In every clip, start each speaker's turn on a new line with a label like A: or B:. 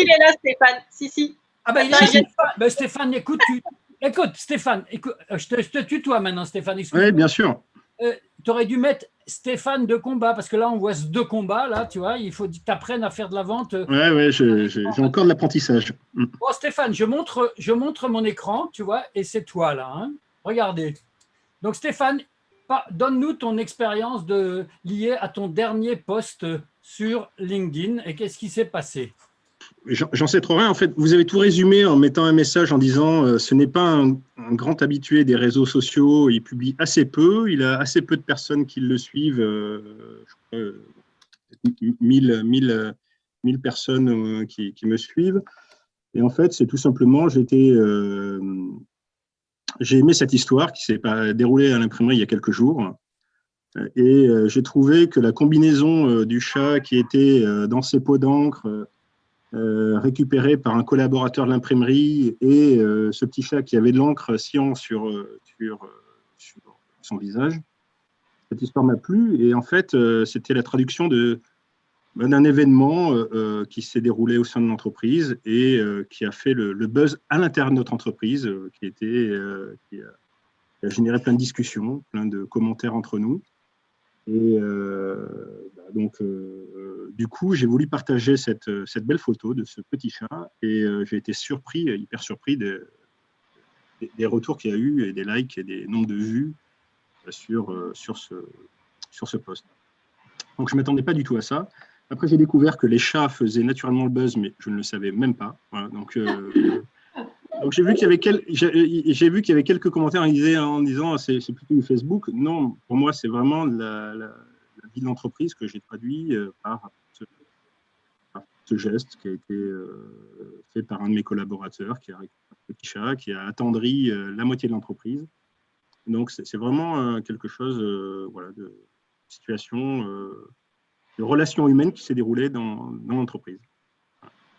A: il est là, Stéphane. Si.
B: Ah ben, il est là. Stéphane, écoute, Stéphane, écoute, je te tutoie maintenant, Stéphane.
C: Oui, bien sûr.
B: Tu aurais dû mettre Stéphane de combat, parce que là, on voit ce deux combats, là, tu vois, il faut que tu apprennes à faire de la vente.
C: Oui, j'ai encore de l'apprentissage.
B: Bon, Stéphane, je montre mon écran, tu vois, et c'est toi, là. Hein. Regardez. Donc, Stéphane, donne-nous ton expérience liée à ton dernier post sur LinkedIn et qu'est-ce qui s'est passé?
C: J'en sais trop rien. En fait, vous avez tout résumé en mettant un message en disant ce n'est pas un grand habitué des réseaux sociaux, il publie assez peu, il a assez peu de personnes qui le suivent, je crois, 1000 personnes qui me suivent. Et en fait, c'est tout simplement, j'ai aimé cette histoire qui s'est déroulée à l'imprimerie il y a quelques jours. Et j'ai trouvé que la combinaison du chat qui était dans ses pots d'encre, récupéré par un collaborateur de l'imprimerie, et ce petit chat qui avait de l'encre sciant sur son visage. Cette histoire m'a plu et en fait, c'était la traduction d'un événement qui s'est déroulé au sein de l'entreprise et qui a fait le buzz à l'intérieur de notre entreprise, qui a généré plein de discussions, plein de commentaires entre nous. Et du coup, j'ai voulu partager cette belle photo de ce petit chat et j'ai été hyper surpris des retours qu'il y a eu et des likes et des nombres de vues sur ce post. Donc, je ne m'attendais pas du tout à ça. Après, j'ai découvert que les chats faisaient naturellement le buzz, mais je ne le savais même pas. Voilà, donc, j'ai vu qu'il y avait quelques commentaires en disant c'est plutôt du Facebook. Non, pour moi, c'est vraiment la vie de l'entreprise que j'ai traduit par ce geste qui a été fait par un de mes collaborateurs, qui a récupéré un petit chat, qui a attendri la moitié de l'entreprise. Donc, c'est vraiment quelque chose de situation, de relation humaine qui s'est déroulée dans l'entreprise.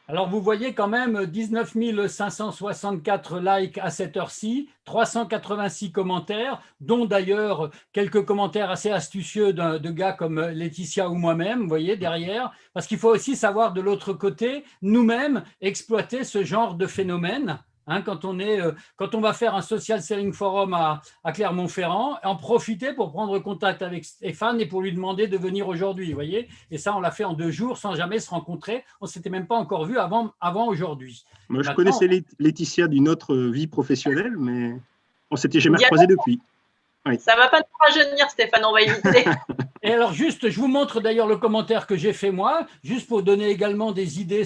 B: Alors, vous voyez quand même 19 564 likes à cette heure-ci, 386 commentaires, dont d'ailleurs quelques commentaires assez astucieux de gars comme Laetitia ou moi-même, vous voyez, derrière, parce qu'il faut aussi savoir de l'autre côté, nous-mêmes, exploiter ce genre de phénomène. Hein, quand on va faire un social selling forum à Clermont-Ferrand, en profiter pour prendre contact avec Stéphane et pour lui demander de venir aujourd'hui, vous voyez. Et ça, on l'a fait en 2 jours sans jamais se rencontrer. On ne s'était même pas encore vu avant aujourd'hui.
C: Moi, je connaissais Laetitia d'une autre vie professionnelle, mais on ne s'était jamais recroisés depuis.
A: Oui. Ça ne va pas nous rajeunir, Stéphane, on va éviter.
B: Et alors, juste, je vous montre d'ailleurs le commentaire que j'ai fait moi, juste pour donner également des idées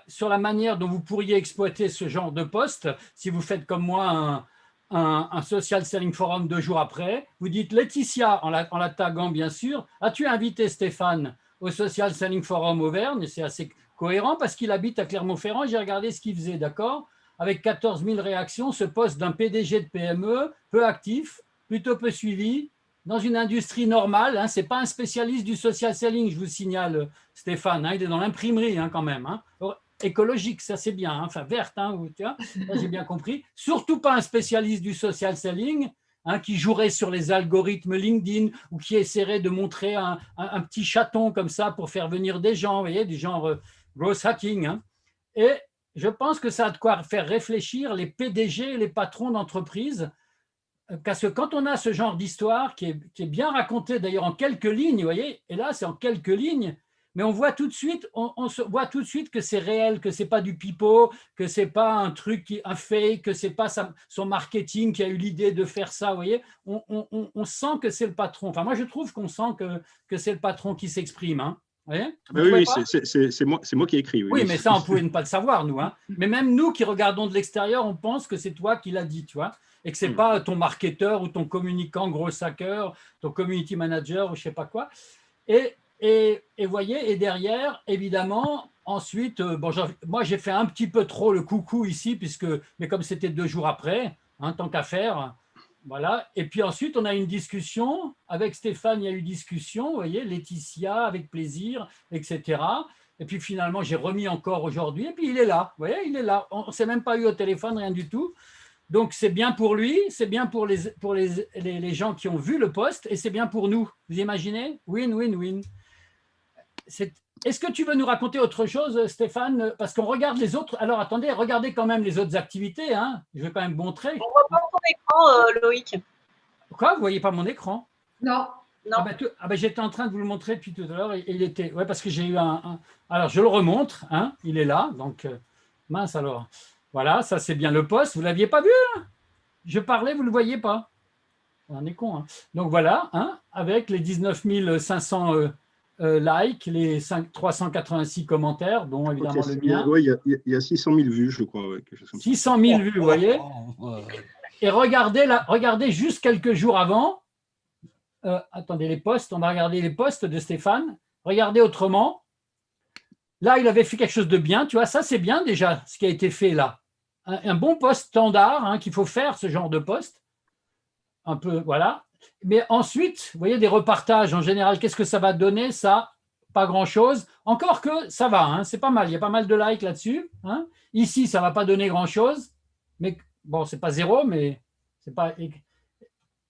B: sur la manière dont vous pourriez exploiter ce genre de poste. Si vous faites comme moi un social selling forum 2 jours après, vous dites Laetitia, en la taguant bien sûr, as-tu invité Stéphane au social selling forum Auvergne? C'est assez cohérent parce qu'il habite à Clermont-Ferrand. J'ai regardé ce qu'il faisait, d'accord? Avec 14 000 réactions, ce poste d'un PDG de PME, peu actif, plutôt peu suivi, dans une industrie normale, hein, ce n'est pas un spécialiste du social selling, je vous signale, Stéphane, hein, il est dans l'imprimerie hein, quand même. Hein. Écologique, ça c'est bien, hein, enfin verte, hein, tu vois, j'ai bien compris. Surtout pas un spécialiste du social selling, hein, qui jouerait sur les algorithmes LinkedIn ou qui essaierait de montrer un petit chaton comme ça pour faire venir des gens, vous voyez, du genre growth hacking. Hein. Et je pense que ça a de quoi faire réfléchir les PDG et les patrons d'entreprise. Parce que quand on a ce genre d'histoire qui est bien racontée d'ailleurs en quelques lignes, vous voyez, et là c'est en quelques lignes, mais on voit tout de suite, on se voit tout de suite que c'est réel, que c'est pas du pipeau, que c'est pas un truc, un fake, que c'est pas son marketing qui a eu l'idée de faire ça, vous voyez, on sent que c'est le patron. Enfin moi je trouve qu'on sent que c'est le patron qui s'exprime. Hein.
C: Oui, c'est moi qui ai écrit.
B: Oui, mais ça, on pouvait ne pas le savoir, nous. Hein. Mais même nous qui regardons de l'extérieur, on pense que c'est toi qui l'as dit, tu vois, et que ce n'est pas ton marketeur ou ton communicant gros hacker, ton community manager ou je ne sais pas quoi. Et voyez, et derrière, évidemment, ensuite, moi, j'ai fait un petit peu trop le coucou ici, mais comme c'était 2 jours après, hein, tant qu'à faire. Voilà. Et puis ensuite, on a une discussion. Avec Stéphane, il y a eu discussion, vous voyez, Laetitia, avec plaisir, etc. Et puis finalement, j'ai remis encore aujourd'hui. Et puis il est là, vous voyez, il est là. On ne s'est même pas eu au téléphone, rien du tout. Donc c'est bien pour lui, c'est bien pour les gens qui ont vu le post et c'est bien pour nous. Vous imaginez? Win, win, win. est-ce que tu veux nous raconter autre chose, Stéphane? Parce qu'on regarde les autres. Alors, attendez, regardez quand même les autres activités. Hein. Je vais quand même montrer.
A: On voit pas ton écran, Loïc.
B: Quoi? Vous ne voyez pas mon écran?
A: Non.
B: Ah bah, j'étais en train de vous le montrer depuis tout à l'heure. Il était. Ouais, parce que j'ai eu Alors, je le remontre. Hein, il est là. Donc, mince alors. Voilà, ça c'est bien le post. Vous ne l'aviez pas vu hein? Je parlais, vous ne le voyez pas. On est con. Hein. Donc voilà, hein, avec les 19 500 likes, les 386 commentaires, dont évidemment le mien.
C: Oui, il y a 600 000 vues, je crois. Ouais,
B: 600 000 vues, vous voyez. Et regardez juste quelques jours avant. Attendez, les posts, on va regarder les posts de Stéphane. Regardez autrement. Là, il avait fait quelque chose de bien. Tu vois, ça, c'est bien déjà ce qui a été fait là. Un bon post standard hein, qu'il faut faire, ce genre de post. Un peu, voilà. Mais ensuite, vous voyez, des repartages, en général, qu'est-ce que ça va donner? Ça, pas grand-chose. Encore que ça va, hein, c'est pas mal. Il y a pas mal de likes là-dessus. Hein. Ici, ça ne va pas donner grand-chose. Mais bon, c'est pas zéro, mais c'est pas...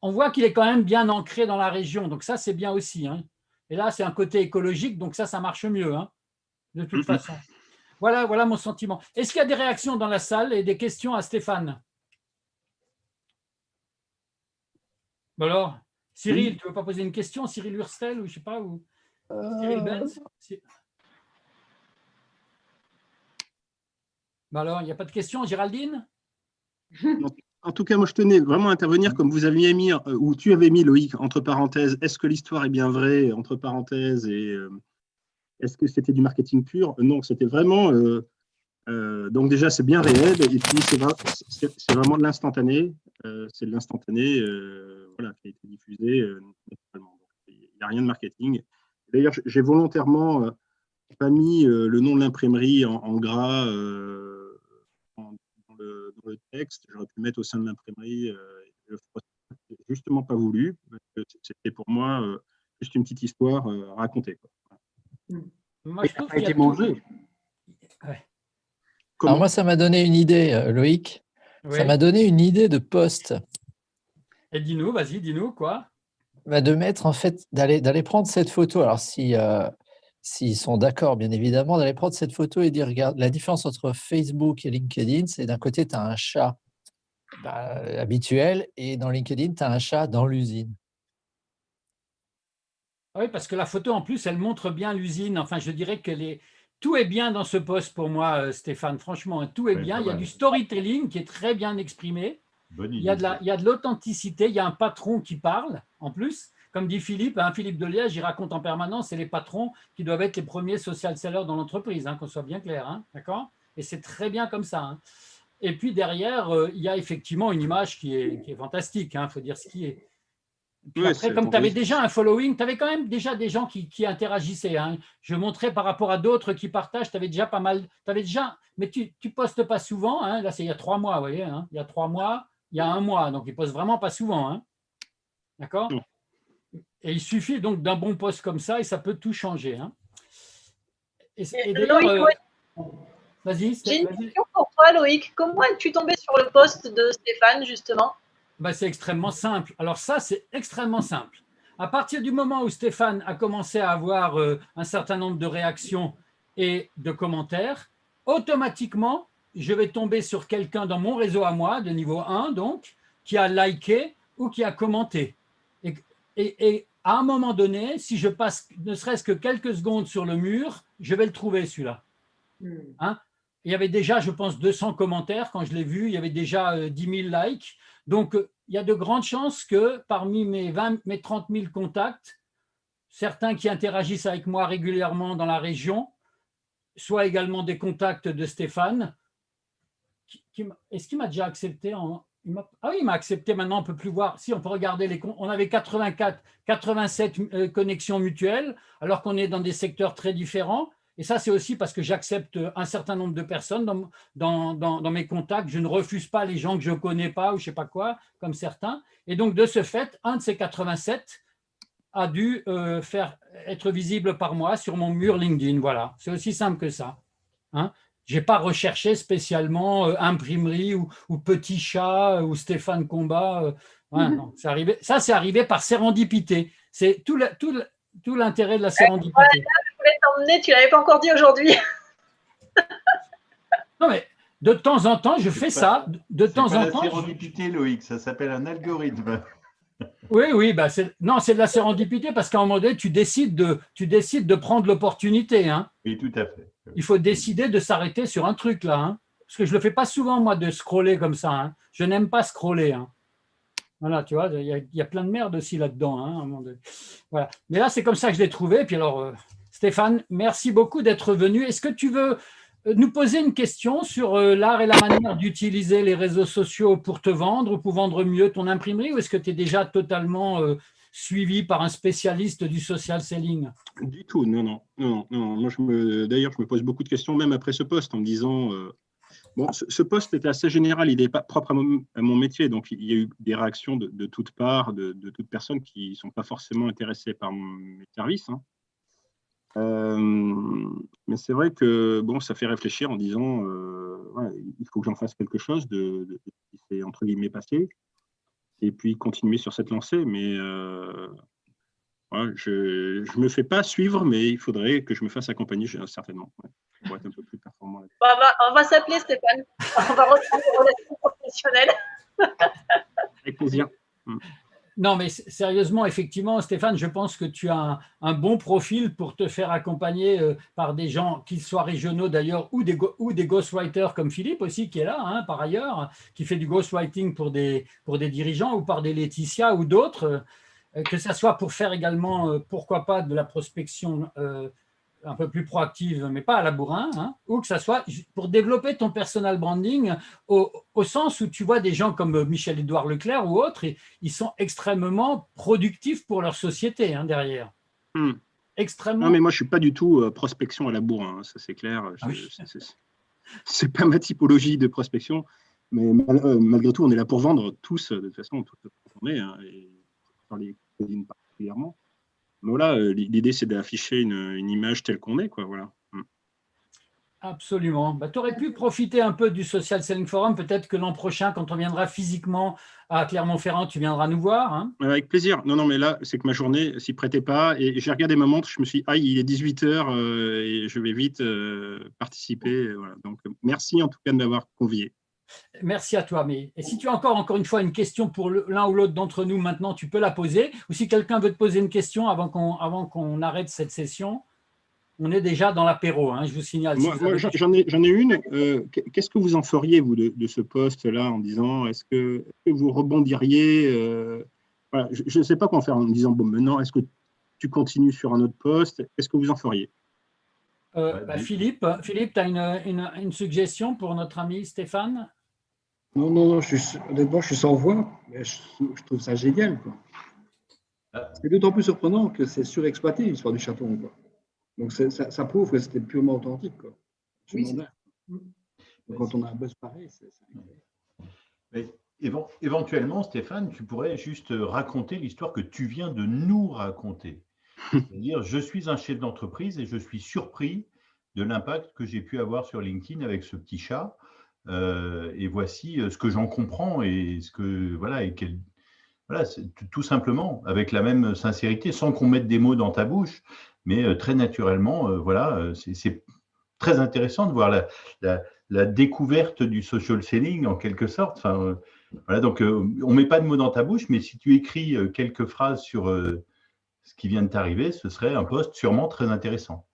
B: On voit qu'il est quand même bien ancré dans la région. Donc ça, c'est bien aussi. Hein. Et là, c'est un côté écologique, donc ça marche mieux, hein, de toute façon. Voilà mon sentiment. Est-ce qu'il y a des réactions dans la salle et des questions à Stéphane? Alors, Cyril, tu ne veux pas poser une question? Cyril Hurstel ou je ne sais pas ou... Cyril Benz? Alors, il n'y a pas de questions, Géraldine?
C: En tout cas, moi, je tenais vraiment à intervenir comme vous aviez mis, ou tu avais mis, Loïc, entre parenthèses, est-ce que l'histoire est bien vraie, entre parenthèses, et est-ce que c'était du marketing pur? Non, c'était vraiment... donc déjà, c'est bien réel, et puis c'est vraiment de l'instantané. C'est de l'instantané voilà, qui a été diffusé naturellement. Il n'y a rien de marketing. D'ailleurs, j'ai volontairement pas mis le nom de l'imprimerie en gras dans le texte. J'aurais pu le mettre au sein de l'imprimerie. Je n'ai justement pas voulu, parce que c'était pour moi juste une petite histoire à raconter. Quoi.
B: Moi, je trouve qu'il
C: a été mangé.
D: Ouais. Alors moi, ça m'a donné une idée, Loïc. Oui. Ça m'a donné une idée de post.
B: Et dis-nous, vas-y, dis-nous quoi.
D: De mettre, en fait, d'aller prendre cette photo. Alors, s'ils sont d'accord, bien évidemment, d'aller prendre cette photo et dire, regarde, la différence entre Facebook et LinkedIn, c'est d'un côté, tu as un chat habituel et dans LinkedIn, tu as un chat dans l'usine.
B: Oui, parce que la photo, en plus, elle montre bien l'usine. Enfin, je dirais que tout est bien dans ce post pour moi, Stéphane. Franchement, tout est bien. Il y a du storytelling qui est très bien exprimé. Il y a de l'authenticité. Il y a un patron qui parle, en plus. Comme dit Philippe, hein, Philippe de Liège, il raconte en permanence, c'est les patrons qui doivent être les premiers social sellers dans l'entreprise, hein, qu'on soit bien clair. Hein, d'accord ? Et c'est très bien comme ça. Hein. Et puis derrière, il y a effectivement une image qui est fantastique. Il faut dire ce qui est. Puis après, comme tu avais déjà un following, tu avais quand même déjà des gens qui interagissaient. Hein. Je montrais par rapport à d'autres qui partagent, tu avais déjà pas mal. Mais tu ne postes pas souvent. Hein. Là, c'est il y a 3 mois, vous voyez. Hein. Il y a 3 mois, il y a 1 mois. Donc, ils ne postent vraiment pas souvent. Hein. D'accord ? Et il suffit donc d'un bon post comme ça et ça peut tout changer. Hein. Et d'ailleurs, vas-y.
A: J'ai une question pour toi, Loïc. Comment es-tu tombé sur le post de Stéphane, justement ?
B: C'est extrêmement simple. Alors ça, c'est extrêmement simple. À partir du moment où Stéphane a commencé à avoir un certain nombre de réactions et de commentaires, automatiquement, je vais tomber sur quelqu'un dans mon réseau à moi, de niveau 1, donc, qui a liké ou qui a commenté. Et à un moment donné, si je passe ne serait-ce que quelques secondes sur le mur, je vais le trouver, celui-là. Hein? Il y avait déjà, je pense, 200 commentaires. Quand je l'ai vu, il y avait déjà 10 000 likes. Donc, il y a de grandes chances que parmi mes 30 000 contacts, certains qui interagissent avec moi régulièrement dans la région, soient également des contacts de Stéphane. Est-ce qu'il m'a déjà accepté Ah oui, il m'a accepté. Maintenant, on ne peut plus voir. Si, on peut regarder les comptes. On avait 87 connexions mutuelles, alors qu'on est dans des secteurs très différents. Et ça, c'est aussi parce que j'accepte un certain nombre de personnes dans mes contacts. Je ne refuse pas les gens que je ne connais pas ou je ne sais pas quoi, comme certains. Et donc, de ce fait, un de ces 87 a dû être visible par moi sur mon mur LinkedIn. Voilà, c'est aussi simple que ça. Hein, je n'ai pas recherché spécialement imprimerie ou petit chat ou Stéphane Combat. Non, c'est arrivé. Ça, c'est arrivé par sérendipité. C'est tout l'intérêt de la sérendipité.
A: Voilà, je voulais emmené, tu l'avais pas encore dit aujourd'hui.
B: Non, mais de temps en temps, je fais ça. De temps en temps.
E: C'est la sérendipité, Loïc, ça s'appelle un algorithme.
B: Oui, bah non, c'est de la sérendipité parce qu'à un moment donné, tu décides de prendre l'opportunité. Hein.
E: Oui, tout à fait.
B: Il faut décider de s'arrêter sur un truc là. Hein. Parce que je ne le fais pas souvent, moi, de scroller comme ça. Hein. Je n'aime pas scroller. Hein. Voilà, tu vois, il y a plein de merde aussi là-dedans. Hein, à un moment donné. Voilà. Mais là, c'est comme ça que je l'ai trouvé. Puis alors, Stéphane, merci beaucoup d'être venu. Est-ce que tu veux nous poser une question sur l'art et la manière d'utiliser les réseaux sociaux pour te vendre ou pour vendre mieux ton imprimerie, ou est-ce que tu es déjà totalement suivi par un spécialiste du social selling?
C: Du tout, non. Moi, d'ailleurs, je me pose beaucoup de questions, même après ce post, en me disant, bon, ce post était assez général, il n'est pas propre à mon métier, donc il y a eu des réactions de toutes parts, de toutes personnes qui ne sont pas forcément intéressées par mes services. Hein. Mais c'est vrai que bon, ça fait réfléchir en disant ouais, il faut que j'en fasse quelque chose de ce qui s'est entre guillemets passé et puis continuer sur cette lancée. Mais ouais, je ne me fais pas suivre, mais il faudrait que je me fasse accompagner certainement pour être un peu plus performant.
A: On va s'appeler Stéphane. On va reprendre une relation professionnelle.
C: Avec plaisir.
B: Non, mais sérieusement, effectivement, Stéphane, je pense que tu as un bon profil pour te faire accompagner par des gens, qu'ils soient régionaux d'ailleurs, ou des ghostwriters comme Philippe aussi, qui est là, hein, par ailleurs, qui fait du ghostwriting pour des dirigeants, ou par des Laetitia ou d'autres, que ça soit pour faire également, pourquoi pas, de la prospection un peu plus proactive, mais pas à la bourrin, hein, ou que ça soit pour développer ton personal branding au sens où tu vois des gens comme Michel-Édouard Leclerc ou autres, ils sont extrêmement productifs pour leur société hein, derrière. Extrêmement.
C: Non, mais moi, je ne suis pas du tout prospection à la bourrin, hein, ça c'est clair. C'est pas ma typologie de prospection, mais malgré tout, on est là pour vendre tous, de toute façon, tout ce qu'on est, hein, et sur les cuisines particulièrement. Mais voilà, l'idée, c'est d'afficher une image telle qu'on est, quoi, voilà.
B: Absolument. Bah, tu aurais pu profiter un peu du Social Selling Forum. Peut-être que l'an prochain, quand on viendra physiquement à Clermont-Ferrand, tu viendras nous voir. Hein.
C: Avec plaisir. Non, mais là, c'est que ma journée s'y prêtait pas. Et j'ai regardé ma montre, je me suis dit, ah, il est 18h et je vais vite participer. Voilà. Donc, merci en tout cas de m'avoir convié.
B: Merci à toi. Mais et si tu as encore une fois une question pour l'un ou l'autre d'entre nous maintenant, tu peux la poser. Ou si quelqu'un veut te poser une question avant qu'on arrête cette session, on est déjà dans l'apéro, hein, je vous signale.
C: Moi, j'en ai une. Qu'est-ce que vous en feriez, vous, de ce poste-là, en disant, est-ce que vous rebondiriez voilà, je ne sais pas quoi en faire en disant, bon, maintenant, est-ce que tu continues sur un autre poste? Qu'est-ce que vous en feriez?
B: Philippe, tu as une suggestion pour notre ami Stéphane?
F: Non, honnêtement, je suis sans voix, mais je trouve ça génial. C'est d'autant plus surprenant que c'est surexploité, l'histoire du chaton. Quoi. Donc, ça prouve que c'était purement authentique. Quoi. Oui, donc, quand on a un buzz pareil, c'est
E: incroyable. Éventuellement, Stéphane, tu pourrais juste raconter l'histoire que tu viens de nous raconter. C'est-à-dire, je suis un chef d'entreprise et je suis surpris de l'impact que j'ai pu avoir sur LinkedIn avec ce petit chat. Et voici ce que j'en comprends et ce que voilà tout simplement avec la même sincérité, sans qu'on mette des mots dans ta bouche, mais très naturellement. Voilà, c'est très intéressant de voir la découverte du social selling en quelque sorte. Enfin, voilà, donc on met pas de mots dans ta bouche, mais si tu écris quelques phrases sur ce qui vient de t'arriver, ce serait un post sûrement très intéressant.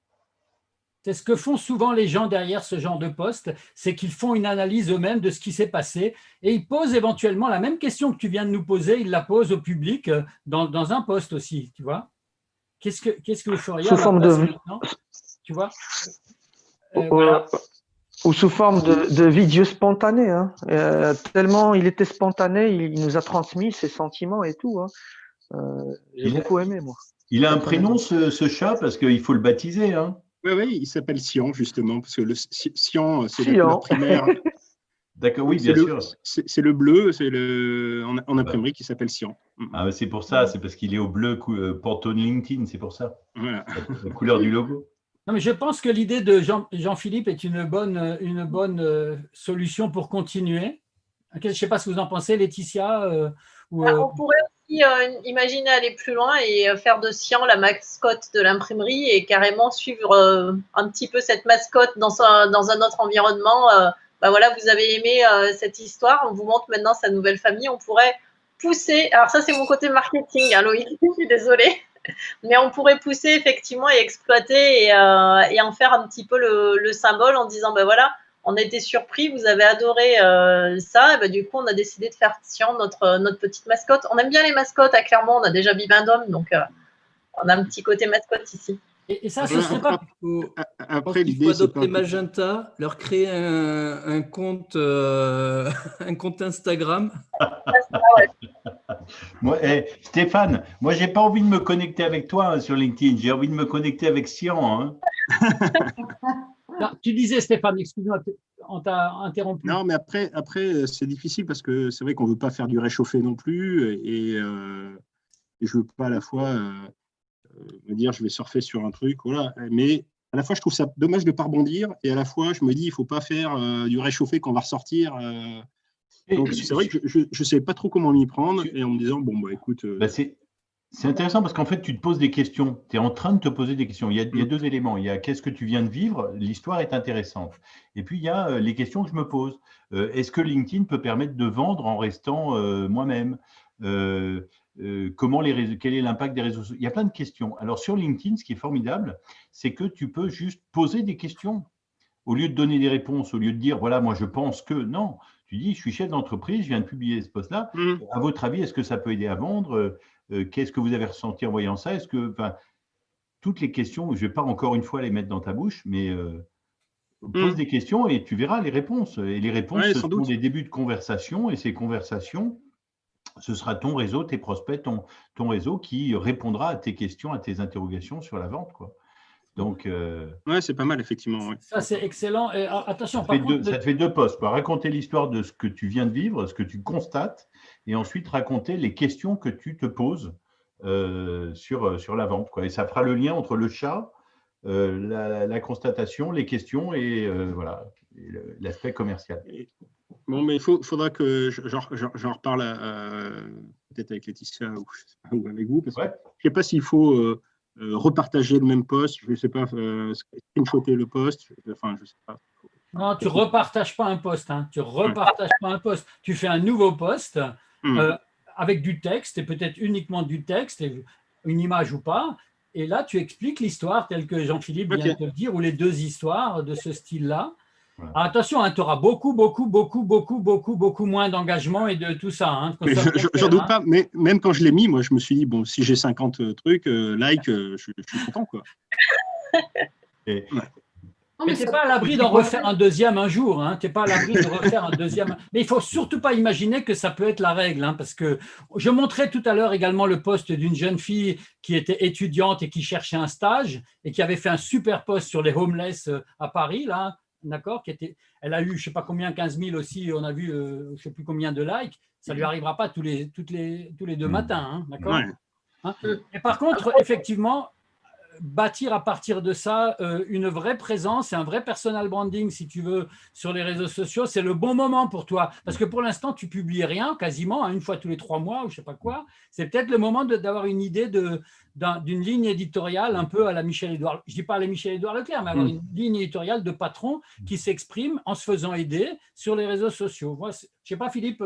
B: C'est ce que font souvent les gens derrière ce genre de poste, c'est qu'ils font une analyse eux-mêmes de ce qui s'est passé et ils posent éventuellement la même question que tu viens de nous poser, ils la posent au public dans un post aussi, tu vois. Qu'est-ce que vous feriez
G: sous forme
B: maintenant, tu vois voilà.
G: Ou sous forme de vidéo spontanée. Hein. Tellement il était spontané, il nous a transmis ses sentiments et tout. Hein. J'ai beaucoup aimé, moi.
E: Il a un prénom, ce chat, parce qu'il faut le baptiser. Hein.
C: Oui, il s'appelle Cyan, justement, parce que le cyan, c'est la couleur primaire.
E: D'accord, oui, bien sûr.
C: C'est le bleu, c'est en imprimerie qui s'appelle Cyan.
E: Ah, c'est pour ça, c'est parce qu'il est au bleu Pantone LinkedIn, c'est pour ça. Voilà. La couleur du logo.
B: Non, mais je pense que l'idée de Jean-Philippe est une bonne solution pour continuer. Je ne sais pas ce que vous en pensez, Laetitia.
A: On pourrait aussi imaginer aller plus loin et faire de Sian la mascotte de l'imprimerie et carrément suivre un petit peu cette mascotte dans un autre environnement. Bah voilà, vous avez aimé cette histoire, on vous montre maintenant sa nouvelle famille, on pourrait pousser, alors ça c'est mon côté marketing, hein, Loïc, je suis désolée, mais on pourrait pousser effectivement et exploiter et en faire un petit peu le symbole en disant, ben voilà, on a été surpris, vous avez adoré ça, et ben du coup on a décidé de faire Tian notre petite mascotte. On aime bien les mascottes à Clermont, on a déjà Bibendum, donc on a un petit côté mascotte ici.
B: Et ça, ce serait pas…
C: Après,
H: il faut adopter Magenta, leur créer un compte Instagram.
E: Moi, Stéphane, moi, j'ai pas envie de me connecter avec toi hein, sur LinkedIn. J'ai envie de me connecter avec Sian. Hein.
B: Non, tu disais, Stéphane, excuse-moi, on t'a interrompu.
C: Non, mais après c'est difficile parce que c'est vrai qu'on ne veut pas faire du réchauffé non plus et je ne veux pas à la fois me dire je vais surfer sur un truc. Voilà. Mais à la fois, je trouve ça dommage de ne pas rebondir et à la fois, je me dis il ne faut pas faire du réchauffé qu'on va ressortir. Donc, c'est vrai que je ne savais pas trop comment m'y prendre et en me disant, bon, bah écoute…
E: C'est intéressant parce qu'en fait, tu te poses des questions. Tu es en train de te poser des questions. Il y a deux éléments. Il y a qu'est-ce que tu viens de vivre, l'histoire est intéressante. Et puis, il y a les questions que je me pose. Est-ce que LinkedIn peut permettre de vendre en restant moi-même quel est l'impact des réseaux sociaux? Il y a plein de questions. Alors, sur LinkedIn, ce qui est formidable, c'est que tu peux juste poser des questions. Au lieu de donner des réponses, au lieu de dire, voilà, moi, je pense que… Non, tu dis, je suis chef d'entreprise, je viens de publier ce post-là. À votre avis, est-ce que ça peut aider à vendre? Qu'est-ce que vous avez ressenti en voyant ça? Est-ce que, toutes les questions, je ne vais pas encore une fois les mettre dans ta bouche, mais pose des questions et tu verras les réponses. Et les réponses, ce sont des débuts de conversation. Et ces conversations, ce sera ton réseau, tes prospects, ton réseau qui répondra à tes questions, à tes interrogations sur la vente, quoi. Donc,
C: ouais, c'est pas mal, effectivement. Ouais.
B: Ça, c'est excellent. Et, attention,
E: ça te fait deux postes. Raconter l'histoire de ce que tu viens de vivre, ce que tu constates, et ensuite raconter les questions que tu te poses sur la vente, quoi. Et ça fera le lien entre le chat, la constatation, les questions et voilà, l'aspect commercial.
C: Bon, mais il faudra que j'en reparle peut-être avec Laetitia ou avec vous, parce que je ne sais pas s'il faut… repartager le même post, je ne sais pas, screenshotter le post, enfin, je ne sais pas.
B: Non, tu ne repartages pas un post, hein. Tu ne repartages pas un post. Tu fais un nouveau post avec du texte, et peut-être uniquement du texte, et une image ou pas, et là, tu expliques l'histoire telle que Jean-Philippe vient de te le dire, ou les deux histoires de ce style-là. Voilà. Attention, hein, tu auras beaucoup moins d'engagement et de tout ça. Hein,
C: j'en doute pas, mais même quand je l'ai mis, moi, je me suis dit, bon, si j'ai 50 trucs, je suis content, quoi.
B: Mais tu n'es pas à l'abri d'en refaire un deuxième un jour. Hein, tu n'es pas à l'abri de refaire un deuxième. Mais il ne faut surtout pas imaginer que ça peut être la règle. Hein, parce que je montrais tout à l'heure également le post d'une jeune fille qui était étudiante et qui cherchait un stage et qui avait fait un super post sur les homeless à Paris, là. D'accord, elle a eu, je ne sais pas combien, 15 000 aussi, on a vu, je ne sais plus combien de likes, ça ne lui arrivera pas tous les deux matins, hein, d'accord, ouais. Hein. Et par contre, effectivement, bâtir à partir de ça une vraie présence et un vrai personal branding, si tu veux, sur les réseaux sociaux, c'est le bon moment pour toi. Parce que pour l'instant, tu publies rien, quasiment, hein, une fois tous les 3 mois ou je ne sais pas quoi. C'est peut-être le moment d'avoir une idée d'une ligne éditoriale un peu à la Michel-Édouard. Je ne dis pas à la Michel-Édouard Leclerc, mais avoir une ligne éditoriale de patron qui s'exprime en se faisant aider sur les réseaux sociaux. Moi, je ne sais pas, Philippe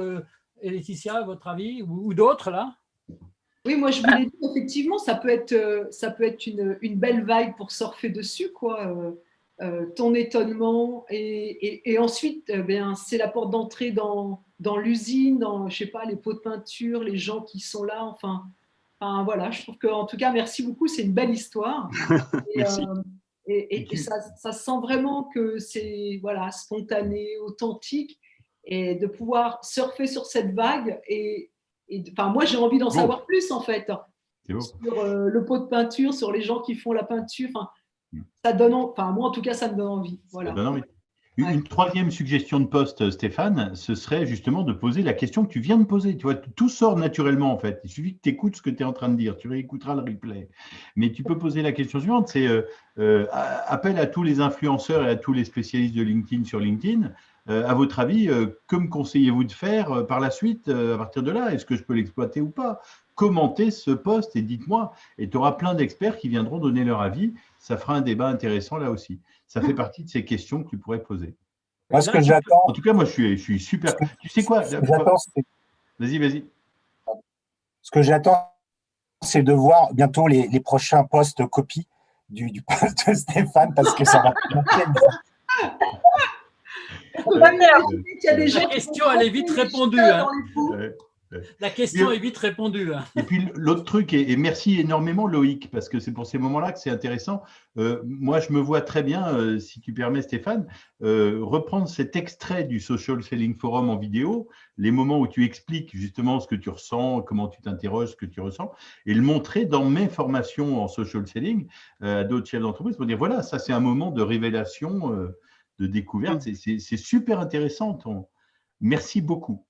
B: et Laetitia, votre avis, ou d'autres, là?
I: Oui, moi je voulais dire, effectivement, ça peut être une belle vague pour surfer dessus, quoi. Ton étonnement et ensuite, c'est la porte d'entrée dans l'usine, dans, je sais pas, les pots de peinture, les gens qui sont là, enfin voilà, je trouve qu'en tout cas, merci beaucoup, c'est une belle histoire. Et ça sent vraiment que c'est voilà, spontané, authentique, et de pouvoir surfer sur cette vague moi, j'ai envie d'en savoir plus, en fait, sur le pot de peinture, sur les gens qui font la peinture. Ça donne, moi, en tout cas, ça me donne envie. Voilà.
E: Ça donne envie. Une troisième suggestion de post, Stéphane, ce serait justement de poser la question que tu viens de poser. Tu vois, tout sort naturellement en fait. Il suffit que tu écoutes ce que tu es en train de dire. Tu réécouteras le replay. Mais tu peux poser la question suivante, c'est appel à tous les influenceurs et à tous les spécialistes de LinkedIn sur LinkedIn. À votre avis, que me conseillez-vous de faire par la suite à partir de là? Est-ce que je peux l'exploiter ou pas? Commentez ce post et dites-moi. Et tu auras plein d'experts qui viendront donner leur avis. Ça fera un débat intéressant là aussi. Ça fait partie de ces questions que tu pourrais poser.
J: Moi, ce que j'attends.
E: En tout cas, moi, je suis super. Tu sais quoi? Vas-y.
J: Ce que j'attends, c'est de voir bientôt les prochains posts copies du post de Stéphane, parce que ça va manquer.
B: La question, elle est vite répondue. Hein. La question est vite répondue.
E: Et puis l'autre truc, et merci énormément Loïc, parce que c'est pour ces moments-là que c'est intéressant. Moi, je me vois très bien, si tu permets Stéphane, reprendre cet extrait du Social Selling Forum en vidéo, les moments où tu expliques justement ce que tu ressens, comment tu t'interroges, ce que tu ressens, et le montrer dans mes formations en social selling à d'autres chefs d'entreprise pour dire voilà, ça c'est un moment de révélation, de découverte. C'est super intéressant. Merci beaucoup.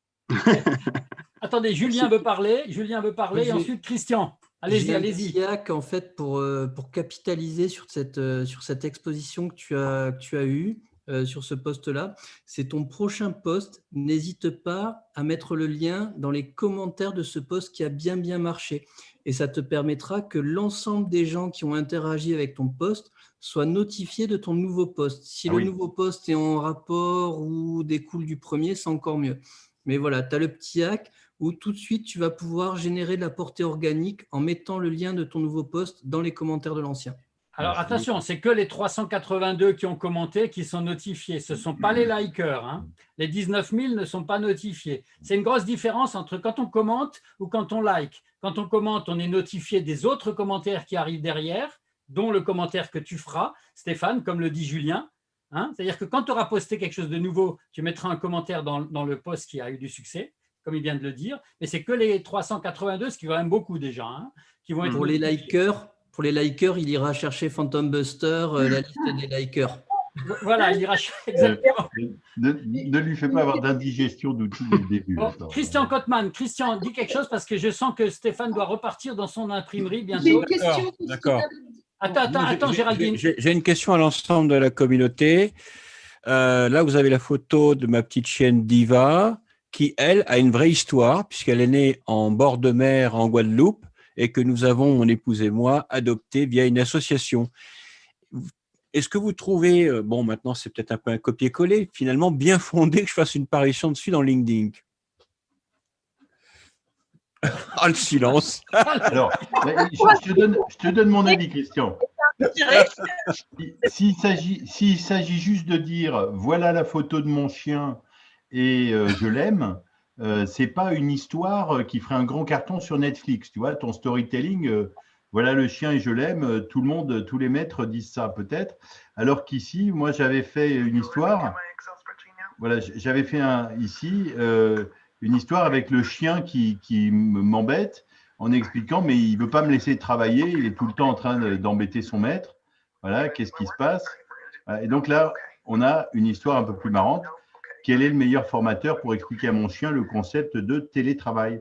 B: Attendez, Julien veut parler. Et ensuite Christian. Allez-y.
H: En fait, pour capitaliser sur cette exposition que tu as eue sur ce post-là, c'est ton prochain post. N'hésite pas à mettre le lien dans les commentaires de ce post qui a bien marché. Et ça te permettra que l'ensemble des gens qui ont interagi avec ton post soient notifiés de ton nouveau post. Si le nouveau post est en rapport ou découle du premier, c'est encore mieux. Mais voilà, tu as le petit hack où tout de suite, tu vas pouvoir générer de la portée organique en mettant le lien de ton nouveau post dans les commentaires de l'ancien.
B: Alors attention, c'est que les 382 qui ont commenté qui sont notifiés. Ce ne sont pas les likers. Hein. Les 19 000 ne sont pas notifiés. C'est une grosse différence entre quand on commente ou quand on like. Quand on commente, on est notifié des autres commentaires qui arrivent derrière, dont le commentaire que tu feras, Stéphane, comme le dit Julien. Hein, c'est-à-dire que quand tu auras posté quelque chose de nouveau, tu mettras un commentaire dans le post qui a eu du succès, comme il vient de le dire. Mais c'est que les 382, ce qui est quand même beaucoup déjà, hein, qui vont être
H: pour les likers, il ira chercher Phantom Buster, la liste des likers.
B: Voilà, il ira chercher exactement.
E: Ne lui fais pas avoir d'indigestion d'outils dès le début.
B: Bon, Christian Cotman, Christian, dis quelque chose parce que je sens que Stéphane doit repartir dans son imprimerie bientôt.
K: D'accord.
B: Attends, Géraldine.
K: J'ai une question à l'ensemble de la communauté. Là, vous avez la photo de ma petite chienne Diva, qui, elle, a une vraie histoire, puisqu'elle est née en bord de mer en Guadeloupe et que nous avons, mon épouse et moi, adoptée via une association. Est-ce que vous trouvez, bon, maintenant, c'est peut-être un peu un copier-coller, finalement, bien fondé que je fasse une parution dessus dans LinkedIn? Ah, le silence.
E: Alors, je te donne mon avis, Christian. S'il s'agit juste de dire voilà la photo de mon chien et je l'aime, c'est pas une histoire qui ferait un grand carton sur Netflix. Tu vois, ton storytelling, voilà le chien et je l'aime, tout le monde, tous les maîtres disent ça peut-être. Alors qu'ici, moi j'avais fait une histoire. Voilà, j'avais fait une histoire avec le chien qui m'embête en expliquant, mais il ne veut pas me laisser travailler, il est tout le temps en train d'embêter son maître. Voilà, qu'est-ce qui se passe? Et donc là, on a une histoire un peu plus marrante. Quel est le meilleur formateur pour expliquer à mon chien le concept de télétravail?